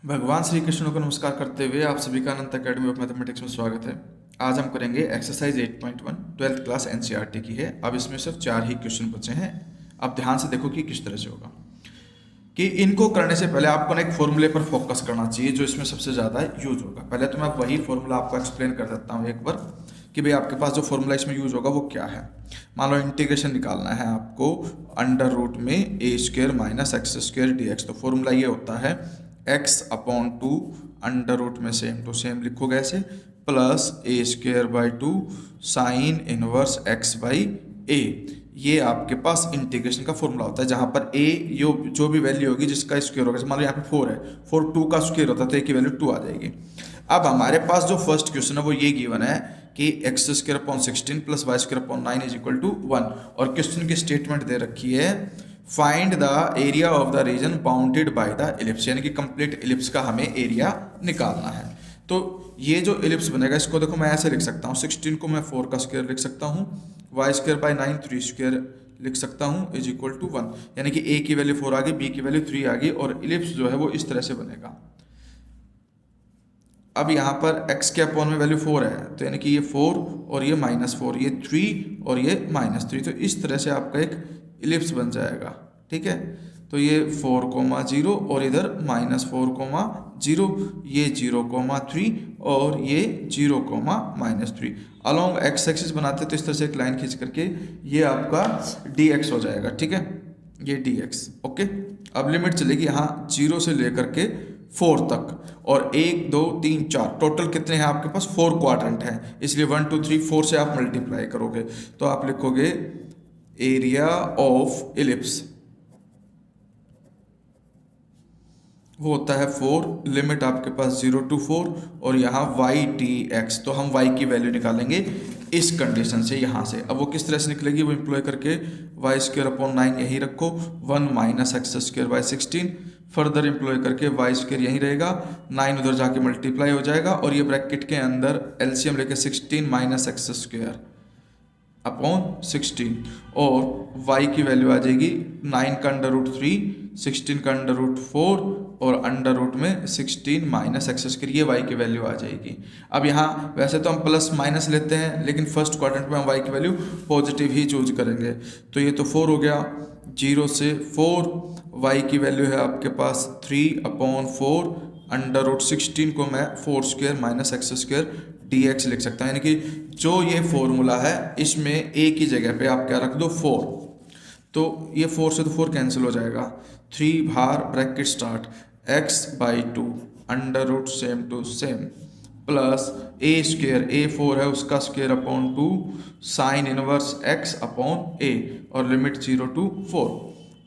भगवान श्री कृष्ण को नमस्कार करते हुए आप सभी का अनंत अकेडमी ऑफ मैथमेटिक्स में स्वागत है। आज हम करेंगे एक्सरसाइज 8.1 ट्वेल्थ क्लास एनसीईआरटी की है। अब इसमें सिर्फ 4 ही क्वेश्चन बचे हैं। अब ध्यान से देखो कि किस तरह से होगा। कि इनको करने से पहले आपको ना एक फॉर्मूले पर फोकस करना चाहिए जो इसमें सबसे ज़्यादा यूज होगा। पहले तो मैं वही फॉर्मूला आपको एक्सप्लेन कर देता हूँ एक बार कि भाई आपके पास जो फॉर्मूला इसमें यूज होगा वो क्या है। मान लो इंटीग्रेशन निकालना है आपको अंडर रूट में a square minus x square d x. तो फॉर्मूला ये होता है x upon two under root में सेम टू सेम लिखोगे ऐसे plus a square by two sine inverse x by a. ये आपके पास इंटीग्रेशन का फॉर्मूला होता है जहां पर ए जो भी वैल्यू होगी जिसका स्क्वायर होगा। मान लो यहाँ पे 4 है, 4 2 का स्क्वायर होता है तो ए की वैल्यू 2 आ जाएगी। अब हमारे पास जो फर्स्ट क्वेश्चन है वो ये गिवन है कि X square upon 16 plus Y square upon 9 is equal to 1 और क्वेश्चन की स्टेटमेंट दे रखी है find the area of the region bounded by the ellipse, यानी कि कंप्लीट इलिप्स का हमें एरिया निकालना है। तो ये जो इलिप्स बनेगा इसको देखो मैं ऐसे लिख सकता हूँ, 16 को मैं 4 का स्क्वायर लिख सकता हूँ, वाई स्क्वायर बाई 9 3 स्क्वायर लिख सकता हूँ इज इक्वल टू 1, यानी कि ए की वैल्यू 4 आ गई, बी की वैल्यू 3 आ गई और इलिप्स जो है वो इस तरह से बनेगा। अब यहाँ पर x के अपॉन में वैल्यू 4 है तो यानी कि ये 4 और ये -4, ये 3 और ये -3, तो इस तरह से आपका एक इलिप्स बन जाएगा। ठीक है, तो ये 4, 0 और इधर -4, 0, ये 0, 3 और ये 0, -3 अलोंग x एक्सिस बनाते तो इस तरह से एक लाइन खींच करके ये आपका dx हो जाएगा। ठीक है, ये dx। ओके, अब लिमिट चलेगी यहाँ 0 से लेकर के 4 तक और 1 2 3 4 टोटल कितने हैं आपके पास 4 क्वाड्रेंट हैं, इसलिए 1 2 3 4 से आप मल्टीप्लाई करोगे तो आप लिखोगे एरिया ऑफ इलिप्स वो होता है 4, लिमिट आपके पास 0 to 4 और यहाँ वाई टी एक्स। तो हम y की वैल्यू निकालेंगे इस कंडीशन से यहाँ से। अब वो किस तरह से निकलेगी वो इम्प्लॉय करके वाई स्क्वायर अपॉन 9 यहीं रखो, 1 minus X square by 16 further employ करके वाई स्क्वायर यहीं रहेगा, 9 उधर जाके मल्टीप्लाई हो जाएगा और ये ब्रैकेट के अंदर एलसीएम लेके 16 माइनस एक्स स्क्वायर अपॉन 16 और y की वैल्यू आ जाएगी 9 का अंडर रूट 3, 16 का अंडर रूट 4 और अंडर रूट में 16 माइनस एक्स स्क्वायर, ये y की वैल्यू आ जाएगी। अब यहाँ वैसे तो हम प्लस माइनस लेते हैं लेकिन फर्स्ट क्वाड्रेंट में हम y की वैल्यू पॉजिटिव ही चूज करेंगे। तो ये तो 4 हो गया, 0 से 4, y की वैल्यू है आपके पास 3/4 अंडर रूट 16 को मैं 4 square minus X square dx लिख सकता हूँ, यानी कि जो ये फॉर्मूला है इसमें a की जगह पे आप क्या रख दो 4, तो ये 4 से तो 4 कैंसिल हो जाएगा, 3 बाहर bracket start x by 2 under root same to same plus a square, a 4 है उसका square upon 2 sine inverse x upon a और लिमिट 0 to 4।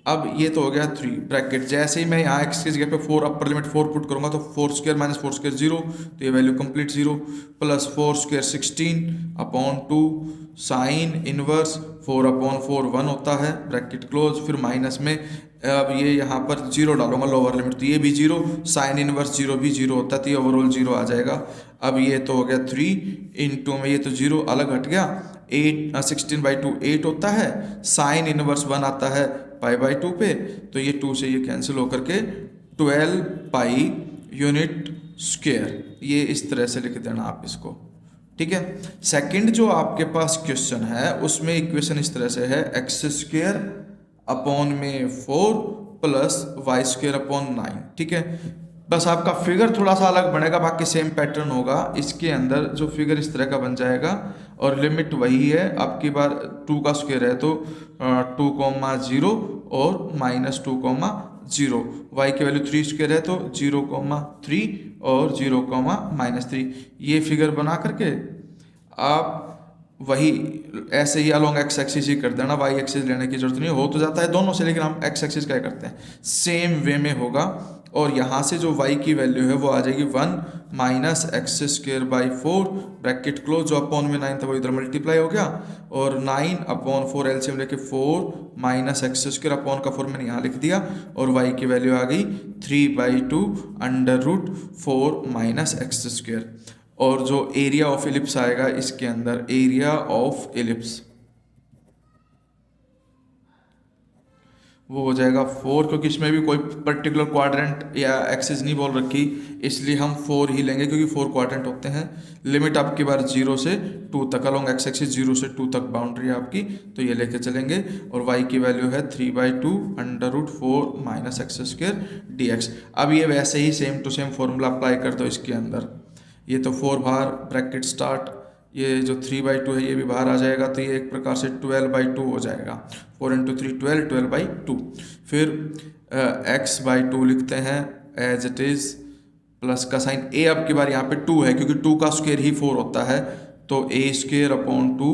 अब ये तो हो गया 3 ब्रैकेट, जैसे ही मैं यहाँ x की जगह पे 4 अपर लिमिट 4 पुट करूंगा तो 4 स्क्वायर माइनस 4 स्क्वायर 0, तो ये value complete 0 plus 4 square 16 upon 2 sine inverse 4/4 1 होता है ब्रैकेट क्लोज, फिर माइनस में अब ये यहाँ पर 0 डालूंगा लोअर लिमिट तो ये भी 0, साइन इनवर्स 0 भी 0 होता है तो ये ओवरऑल 0 आ जाएगा। अब ये तो हो गया 3 इंटू में ये तो 0 अलग हट गया, 16/2 8 होता है, साइन इनवर्स 1 आता है पाई बाई 2 पे, तो ये 2 से ये कैंसिल होकर के 12 पाई यूनिट स्क्वायर, ये इस तरह से लिख देना आप इसको। ठीक है, सेकंड जो आपके पास क्वेश्चन है उसमें इक्वेशन इस तरह से है एक्स स्क्वायर अपॉन में 4 प्लस वाई स्क्वायर अपॉन 9। ठीक है, बस आपका फिगर थोड़ा सा अलग बनेगा, बाकी सेम पैटर्न होगा। इसके अंदर जो फिगर इस तरह का बन जाएगा और लिमिट वही है, आपकी बार 2 का स्क्वायर है तो 2, 0 और -2, 0, y की वैल्यू 3 स्क्वायर है तो 0, 3 और 0, -3, ये फिगर बना करके आप वही ऐसे ही अलोंग एक्स एक्सिस ही कर देना, वाई एक्सिस लेने की जरूरत नहीं, हो तो जाता है दोनों से लेकिन हम एक्स एक्सिस क्या करते हैं सेम वे में होगा। और यहाँ से जो y की वैल्यू है वो आ जाएगी 1 minus X square by 4 bracket close, जो अपॉन में 9 था वो इधर मल्टीप्लाई हो गया और 9/4 एलसीएम लेके 4 माइनस एक्स स्क्वायर अपॉन का 4 मैंने यहाँ लिख दिया और y की वैल्यू आ गई 3/2 under root 4 minus X square. और जो एरिया ऑफ इलिप्स आएगा इसके अंदर, एरिया ऑफ इलिप्स वो हो जाएगा 4, क्योंकि इसमें भी कोई पर्टिकुलर क्वाड्रेंट या एक्सिस नहीं बोल रखी, इसलिए हम 4 ही लेंगे क्योंकि 4 क्वाड्रेंट होते हैं। लिमिट आपकी बार 0 से 2 तक, अलोंग एक्स एक्सिस 0 से 2 तक बाउंड्री है आपकी, तो ये लेके चलेंगे। और y की वैल्यू है 3/2 √4 माइनस एक्स स्क्वायर dx। अब ये वैसे ही same to same formula apply कर दो इसके अंदर। ये तो 4 बाहर ब्रैकेट स्टार्ट, ये जो 3/2 है ये भी बाहर आ जाएगा, तो ये एक प्रकार से 12/2 हो जाएगा। 4 × 3 12, 12/2। फिर x/2 लिखते हैं एज इट इज़, प्लस का साइन a अब की बार यहाँ पे 2 है क्योंकि 2 का स्क्वायर ही 4 होता है, तो a² / 2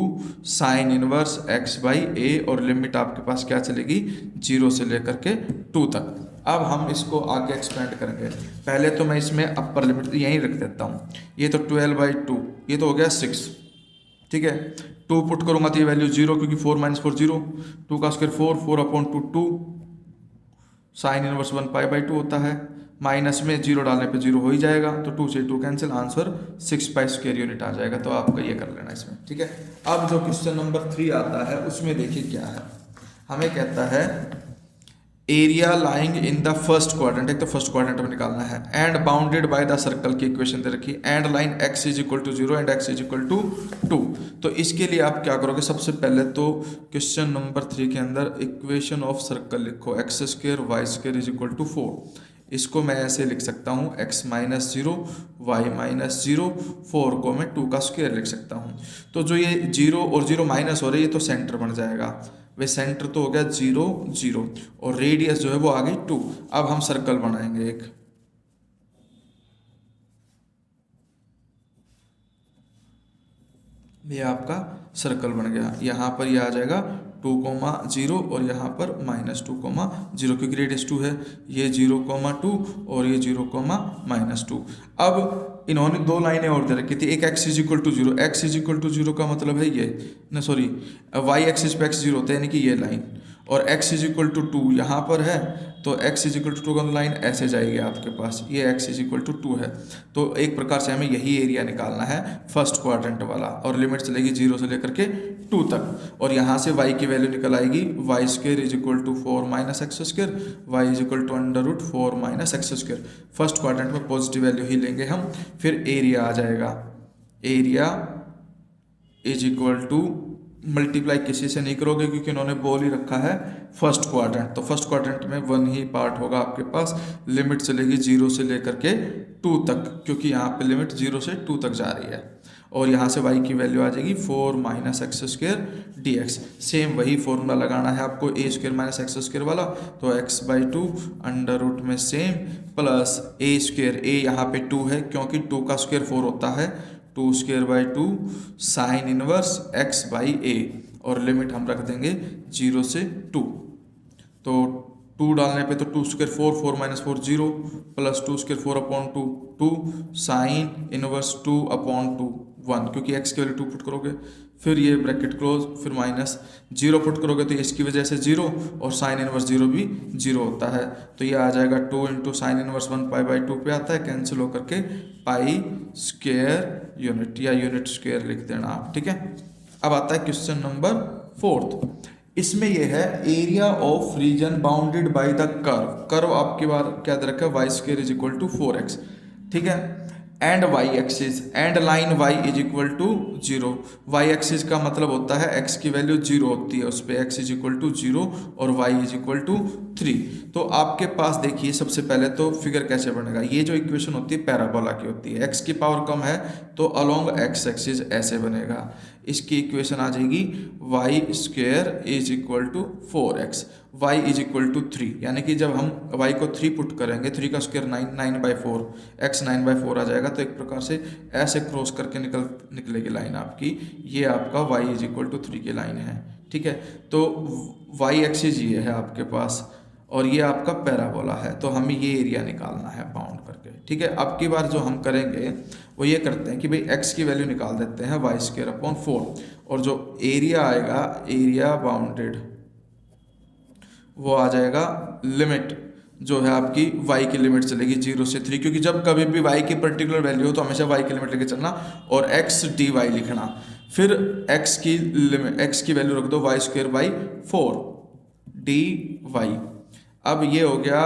साइन इनवर्स x/a, और लिमिट आपके पास क्या चलेगी 0 से लेकर के 2 तक। अब हम इसको आगे एक्सपेंड करेंगे। पहले तो मैं इसमें अपर लिमिट यहीं रख देता हूँ। ये तो 12/2, ये तो हो गया 6, ठीक है। 2 पुट करूँगा तो ये वैल्यू 0, क्योंकि 4 - 4 0, 2 का स्क्वायर 4, 4/2 2, साइन इनवर्स 1π/2 होता है। माइनस में 0 डालने पे 0 हो ही जाएगा, तो 2 से 2 कैंसिल, आंसर 6π² यूनिट आ जाएगा। तो आपका ये कर लेना इसमें, ठीक है। अब जो क्वेश्चन नंबर 3 आता है उसमें देखिए क्या है, हमें कहता है area lying in the first quadrant, एक तो फर्स्ट क्वाड्रेंट में निकालना है, and bounded by the circle की इक्वेशन दे रखी, and line x = 0 and x = 2। तो इसके लिए आप क्या करोगे, सबसे पहले तो क्वेश्चन नंबर 3 के अंदर इक्वेशन ऑफ सर्कल लिखो, x² y² = 4। इसको मैं ऐसे लिख सकता हूँ x - 0 y - 0, 4 को मैं 2 का स्क्वायर लिख सकता हूँ। तो जो ये 0 और 0 माइनस हो रही है, ये तो सेंटर बन जाएगा। वे सेंटर तो हो गया 0 0, और रेडियस जो है वो आ गई 2। अब हम सर्कल बनाएंगे एक, ये आपका सर्कल बन गया। यहाँ पर ये आ जाएगा 2, 0, और यहाँ पर -2, 0, क्योंकि रेडियस 2 है। ये 0, 2 और ये 0, -2। अब इन्होंने 2 लाइनें और दे रखी थी, एक x = 0, x = 0 का मतलब है ये ना, सॉरी, y एक्सिस पे x 0 होता है, यानी कि ये लाइन, और x = 2 यहाँ पर है, तो x = 2 का लाइन ऐसे जाएगी आपके पास, ये x = 2 है। तो एक प्रकार से हमें यही एरिया निकालना है फर्स्ट क्वाड्रेंट वाला, और लिमिट चलेगी 0 से लेकर के 2 तक, और यहाँ से y की वैल्यू निकल आएगी y² = 4 - x², y = √4 minus x²। First quadrant में पॉजिटिव वैल्यू ही लेंगे हम। फिर एरिया आ जाएगा, एरिया = मल्टीप्लाई किसी से नहीं करोगे क्योंकि इन्होंने बोल ही रखा है फर्स्ट क्वाड्रेंट, तो फर्स्ट क्वाड्रेंट में 1 ही पार्ट होगा आपके पास। लिमिट चलेगी 0 से लेकर के 2 तक, क्योंकि यहाँ पे लिमिट 0 से 2 तक जा रही है, और यहाँ से y की वैल्यू आ जाएगी 4 - x² dx। सेम वही फॉर्मूला लगाना है आपको, a² - x² वाला, तो x/2 अंडर रूट में सेम, प्लस a², a यहाँ पे 2 है क्योंकि 2 का स्क्वायर 4 होता है, 2² 2 साइन इनवर्स x/a, और लिमिट हम रख देंगे 0 से 2। तो 2 डालने पे तो 2² 4, 4 - 4 0, प्लस 2² 4/2 2 साइन इनवर्स 2/2 1, क्योंकि x की वैल्यू 2 पुट करोगे, फिर ये ब्रैकेट क्लोज, फिर माइनस 0 पुट करोगे तो इसकी वजह से 0, और साइन इनवर्स 0 भी 0 होता है, तो ये आ जाएगा 2 × साइन इनवर्स 1π/2 पे आता है, कैंसिल होकर के π² यूनिट, या यूनिट स्क्वायर लिख देना आप, ठीक है। अब आता है क्वेश्चन नंबर 4। इसमें यह है area of reason bounded by the curve. Curve आपकी बार क्या दे रखा है, y² = 4x, ठीक है, and y axis, and line y = 0। y axis का मतलब होता है x की वैल्यू 0 होती है उस पर, x = 0 और y = 3। तो आपके पास देखिए सबसे पहले तो फिगर कैसे बनेगा, ये जो इक्वेशन होती है पैराबोला की होती है, x की पावर कम है तो अलोंग x एक्सिस ऐसे बनेगा। इसकी इक्वेशन आ जाएगी y² = 4x, y = 3, यानी कि जब हम y को 3 पुट करेंगे, 3 का स्क्वायर 9, 9/4, x 9/4 आ जाएगा, तो एक प्रकार से ऐसे क्रॉस करके निकलेगी लाइन आपकी, ये आपका y = 3 की लाइन है, ठीक है। तो y एक्सिस ये है आपके पास, और ये आपका पैराबोला है, तो हमें ये एरिया निकालना है बाउंड करके, ठीक है। अब की बार जो हम करेंगे वो ये करते हैं कि भाई x की वैल्यू निकाल देते हैं y² 4, और जो एरिया आएगा, एरिया बाउंडेड, वो आ जाएगा लिमिट जो है आपकी y की लिमिट चलेगी 0 से 3, क्योंकि जब कभी भी y की पर्टिकुलर वैल्यू हो तो हमेशा y की लिमिट लेके चलना, और x dy लिखना, फिर x की लिमिट, x की वैल्यू रख दो y² 4 dy, अब ये हो गया,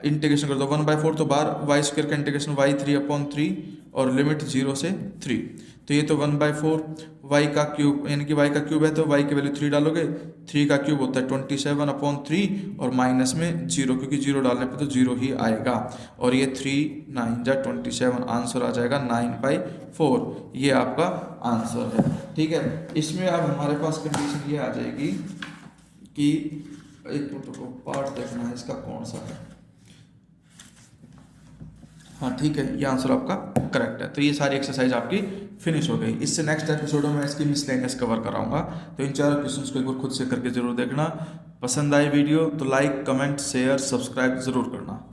इंटीग्रेशन कर दो 1/4, तो बार वाई स्क्वायर का इंटीग्रेशन y3/3 और लिमिट 0 से 3। तो ये तो 1/4 वाई का क्यूब, यानी कि वाई का क्यूब है तो वाई की वैल्यू 3 डालोगे, 3 का क्यूब होता है 27/3 और माइनस में 0, क्योंकि 0 डालने पे तो 0 ही आएगा। और ये 3 9 जा 27, आंसर आ जाएगा 9/4। ये आपका आंसर है। ठीक है, इसमें अब हमारे पास कंडीशन ये आ जाएगी कि एक मिनट को पार्ट देखना है इसका कौन सा है। हाँ ठीक है, ये आंसर आपका करेक्ट है। तो ये सारी एक्सरसाइज आपकी फिनिश हो गई। इससे नेक्स्ट एपिसोड में इसकी मिसलेनियस कवर कराऊंगा। तो इन 4 क्वेश्चंस को एक बार खुद से करके जरूर देखना। पसंद आए वीडियो तो लाइक, कमेंट, शेयर, सब्सक्राइब जरूर करना।